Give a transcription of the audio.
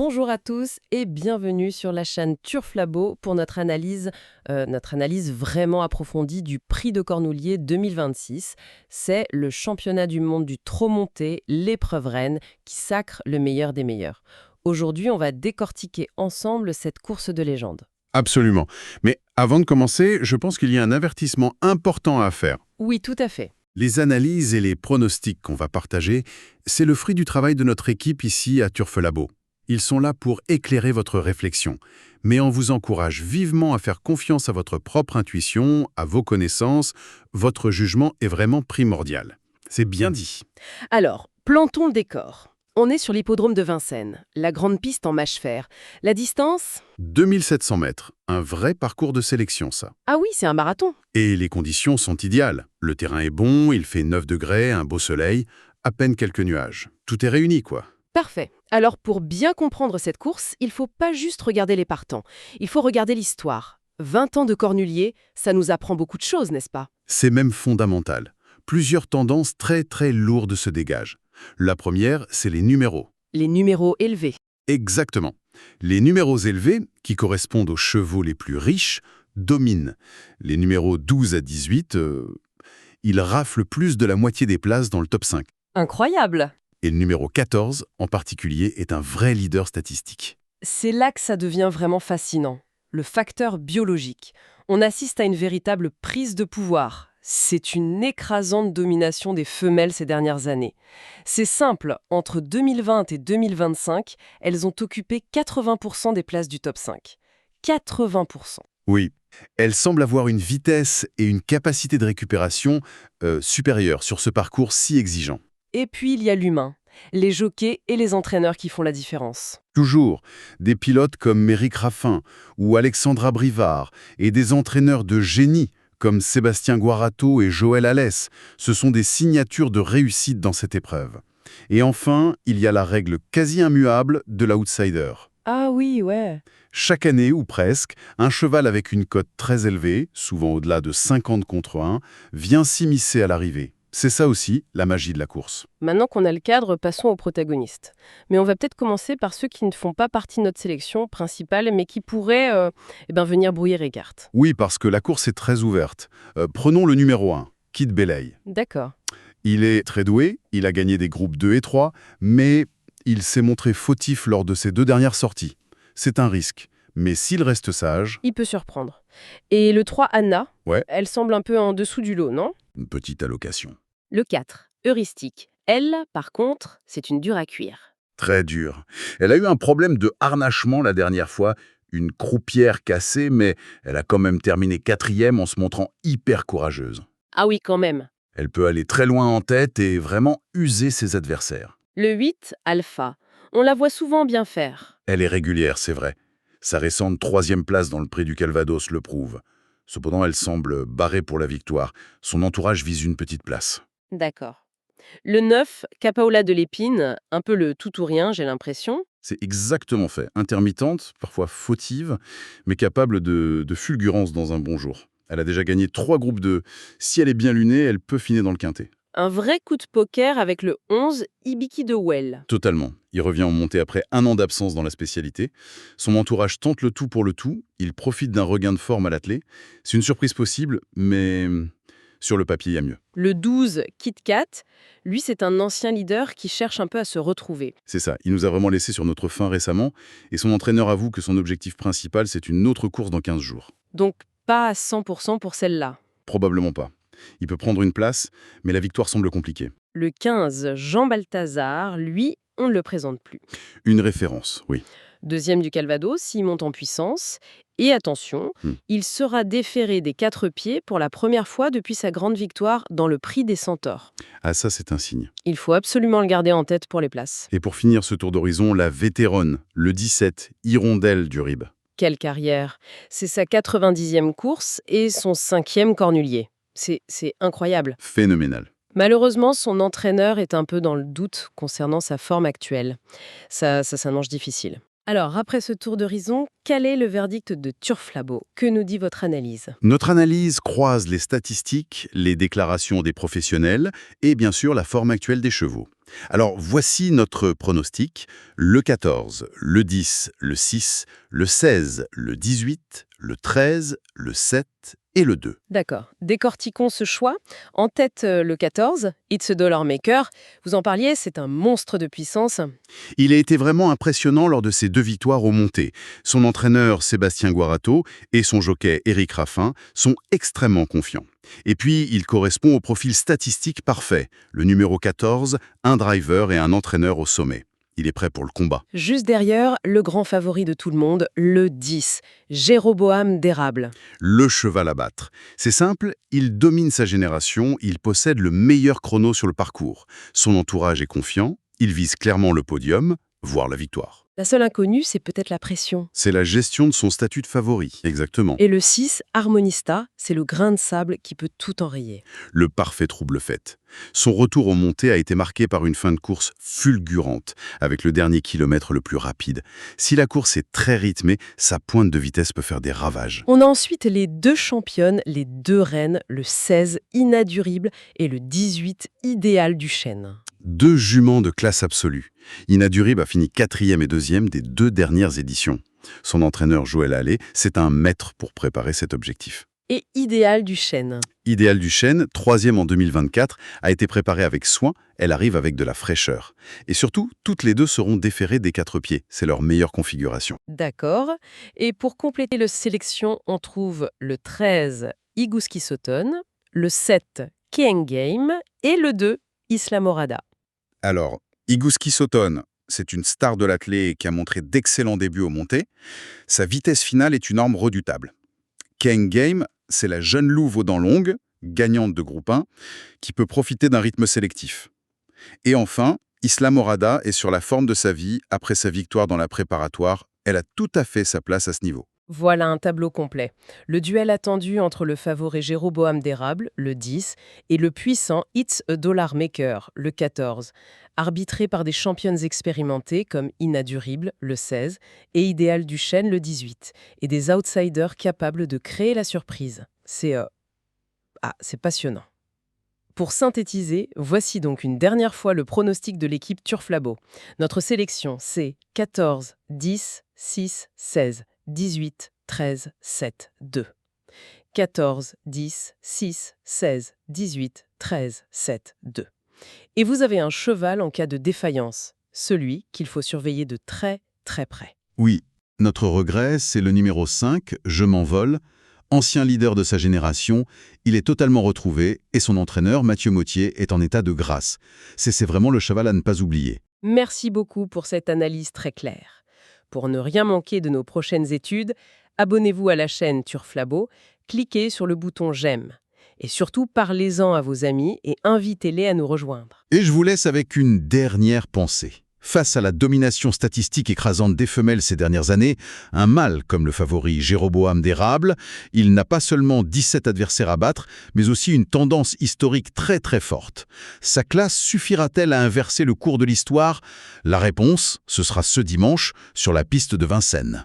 Bonjour à tous et bienvenue sur la chaîne Turf Labo pour notre analyse vraiment approfondie du Prix de Cornoulier 2026. C'est le championnat du monde du trot monté, l'épreuve reine, qui sacre le meilleur des meilleurs. Aujourd'hui, on va décortiquer ensemble cette course de légende. Absolument. Mais avant de commencer, je pense qu'il y a un avertissement important à faire. Oui, tout à fait. Les analyses et les pronostics qu'on va partager, c'est le fruit du travail de notre équipe ici à Turf Labo. Ils sont là pour éclairer votre réflexion, mais on vous encourage vivement à faire confiance à votre propre intuition, à vos connaissances. Votre jugement est vraiment primordial. C'est bien dit. Alors, plantons le décor. On est sur l'hippodrome de Vincennes, la grande piste en mâche-fer. La distance? 2700 mètres, un vrai parcours de sélection ça. Ah oui, c'est un marathon. Et les conditions sont idéales. Le terrain est bon, il fait 9 degrés, un beau soleil, à peine quelques nuages. Tout est réuni, quoi. Parfait. Alors pour bien comprendre cette course, il faut pas juste regarder les partants, il faut regarder l'histoire. 20 ans de Cornulier, ça nous apprend beaucoup de choses, n'est-ce pas? C'est même fondamental. Plusieurs tendances très très lourdes se dégagent. La première, c'est les numéros. Les numéros élevés. Exactement. Les numéros élevés, qui correspondent aux chevaux les plus riches, dominent. Les numéros 12 à 18, ils raflent plus de la moitié des places dans le top 5. Incroyable! Et le numéro 14, en particulier, est un vrai leader statistique. C'est là que ça devient vraiment fascinant. Le facteur biologique. On assiste à une véritable prise de pouvoir. C'est une écrasante domination des femelles ces dernières années. C'est simple, entre 2020 et 2025, elles ont occupé 80% des places du top 5. 80%. Oui, elle semble avoir une vitesse et une capacité de récupération supérieures sur ce parcours si exigeant. Et puis il y a l'humain, les jockeys et les entraîneurs qui font la différence. Toujours, des pilotes comme Méric Raffin ou Alexandra Brivard et des entraîneurs de génie comme Sébastien Guarato et Joël Alès, ce sont des signatures de réussite dans cette épreuve. Et enfin, il y a la règle quasi immuable de l'outsider. Ah oui, ouais. Chaque année, ou presque, un cheval avec une cote très élevée, souvent au-delà de 50 contre 1, vient s'immiscer à l'arrivée. C'est ça aussi, la magie de la course. Maintenant qu'on a le cadre, passons aux protagonistes. Mais on va peut-être commencer par ceux qui ne font pas partie de notre sélection principale, mais qui pourraient venir brouiller les cartes. Oui, parce que la course est très ouverte. Prenons le numéro 1, Kid Belay. D'accord. Il est très doué, il a gagné des groupes 2 et 3, mais il s'est montré fautif lors de ses 2 dernières sorties. C'est un risque, mais s'il reste sage... Il peut surprendre. Et le 3, Anna, Ouais, elle semble un peu en dessous du lot, non? une petite allocation. Le 4, Heuristique. Elle, par contre, c'est une dure à cuire. Très dur. Elle a eu un problème de harnachement la dernière fois, une croupière cassée, mais elle a quand même terminé 4e en se montrant hyper courageuse. Ah oui, quand même. Elle peut aller très loin en tête et vraiment user ses adversaires. Le 8, Alpha. On la voit souvent bien faire. Elle est régulière, c'est vrai. Sa récente 3e place dans le prix du Calvados le prouve. Cependant, elle semble barrée pour la victoire. Son entourage vise une petite place. D'accord. Le 9, Capaola de l'Épine, un peu le tout ou rien, j'ai l'impression. C'est exactement fait. Intermittente, parfois fautive, mais capable de fulgurance dans un bon jour. Elle a déjà gagné 3 groupes 2. Si elle est bien lunée, elle peut finir dans le quintet. Un vrai coup de poker avec le 11, Ibiki de Well. Totalement. Il revient en montée après 1 an d'absence dans la spécialité. Son entourage tente le tout pour le tout. Il profite d'un regain de forme à l'attelé. C'est une surprise possible, mais sur le papier, il y a mieux. Le 12, Kit Kat, lui c'est un ancien leader qui cherche un peu à se retrouver. C'est ça. Il nous a vraiment laissé sur notre faim récemment. Et son entraîneur avoue que son objectif principal, c'est une autre course dans 15 jours. Donc pas à 100% pour celle-là. Probablement pas. Il peut prendre une place, mais la victoire semble compliquée. Le 15, Jean Balthazar, lui, on ne le présente plus. Une référence, oui. Deuxième du Calvados, il monte en puissance. Et attention, il sera déféré des 4 pieds pour la première fois depuis sa grande victoire dans le Prix des Centaures. Ah ça, c'est un signe. Il faut absolument le garder en tête pour les places. Et pour finir ce tour d'horizon, la vétéronne, le 17, Hirondelle du Rib. Quelle carrière! C'est sa 90e course et son 5e Cornulier. C'est incroyable. Phénoménal. Malheureusement, son entraîneur est un peu dans le doute concernant sa forme actuelle. Ça s'annonce difficile. Alors, après ce tour d'horizon, quel est le verdict de Turflabo? Que nous dit votre analyse? Notre analyse croise les statistiques, les déclarations des professionnels et bien sûr la forme actuelle des chevaux. Alors voici notre pronostic. Le 14, le 10, le 6, le 16, le 18, le 13, le 7 et le 2. D'accord. Décortiquons ce choix. En tête, le 14, It's a Dollar Maker. Vous en parliez, c'est un monstre de puissance. Il a été vraiment impressionnant lors de ses 2 victoires au monté. Son entraîneur Sébastien Guarato et son jockey Éric Raffin sont extrêmement confiants. Et puis, il correspond au profil statistique parfait. Le numéro 14, un driver et un entraîneur au sommet. Il est prêt pour le combat. Juste derrière, le grand favori de tout le monde, le 10, Jéroboam d'Érable. Le cheval à battre. C'est simple, il domine sa génération, il possède le meilleur chrono sur le parcours. Son entourage est confiant, il vise clairement le podium, voire la victoire. La seule inconnue, c'est peut-être la pression. C'est la gestion de son statut de favori, exactement. Et le 6, Harmonista, c'est le grain de sable qui peut tout enrayer. Le parfait trouble-fête. Son retour au monté a été marqué par une fin de course fulgurante, avec le dernier kilomètre le plus rapide. Si la course est très rythmée, sa pointe de vitesse peut faire des ravages. On a ensuite les 2 championnes, les 2 reines, le 16, Inadurible, et le 18, Idéal du Chêne. 2 juments de classe absolue. Inadurible a fini 4e et 2e des 2 dernières éditions. Son entraîneur Joël Allais, c'est un maître pour préparer cet objectif. Et Idéal du Chêne. Idéal du Chêne, 3e en 2024, a été préparée avec soin, elle arrive avec de la fraîcheur. Et surtout, toutes les 2 seront déférées des 4 pieds, c'est leur meilleure configuration. D'accord. Et pour compléter la sélection, on trouve le 13, Igouski Sauton, le 7, King Game, et le 2, Islamorada. Alors, Igouski Sauton, c'est une star de l'athlé qui a montré d'excellents débuts au monté. Sa vitesse finale est une arme redoutable. King Game, c'est la jeune louve aux dents longues, gagnante de groupe 1, qui peut profiter d'un rythme sélectif. Et enfin, Islamorada est sur la forme de sa vie après sa victoire dans la préparatoire. Elle a tout à fait sa place à ce niveau. Voilà un tableau complet. Le duel attendu entre le favori Jéroboam d'Érable, le 10, et le puissant It's a Dollar Maker, le 14, arbitré par des championnes expérimentées comme Inadurible, le 16, et Idéal du Chêne, le 18, et des outsiders capables de créer la surprise. C'est passionnant. Pour synthétiser, voici donc une dernière fois le pronostic de l'équipe Turflabo. Notre sélection, c'est 14, 10, 6, 16, 18, 13, 7, 2. 14, 10, 6, 16, 18, 13, 7, 2. Et vous avez un cheval en cas de défaillance, celui qu'il faut surveiller de très, très près. Oui, notre regret, c'est le numéro 5, Je m'envole. Ancien leader de sa génération, il est totalement retrouvé et son entraîneur, Mathieu Mottier, est en état de grâce. C'est vraiment le cheval à ne pas oublier. Merci beaucoup pour cette analyse très claire. Pour ne rien manquer de nos prochaines études, abonnez-vous à la chaîne Turflabo, cliquez sur le bouton J'aime. Et surtout, parlez-en à vos amis et invitez-les à nous rejoindre. Et je vous laisse avec une dernière pensée. Face à la domination statistique écrasante des femelles ces dernières années, un mâle comme le favori Jéroboam d'Érable, il n'a pas seulement 17 adversaires à battre, mais aussi une tendance historique très très forte. Sa classe suffira-t-elle à inverser le cours de l'histoire? La réponse, ce sera ce dimanche sur la piste de Vincennes.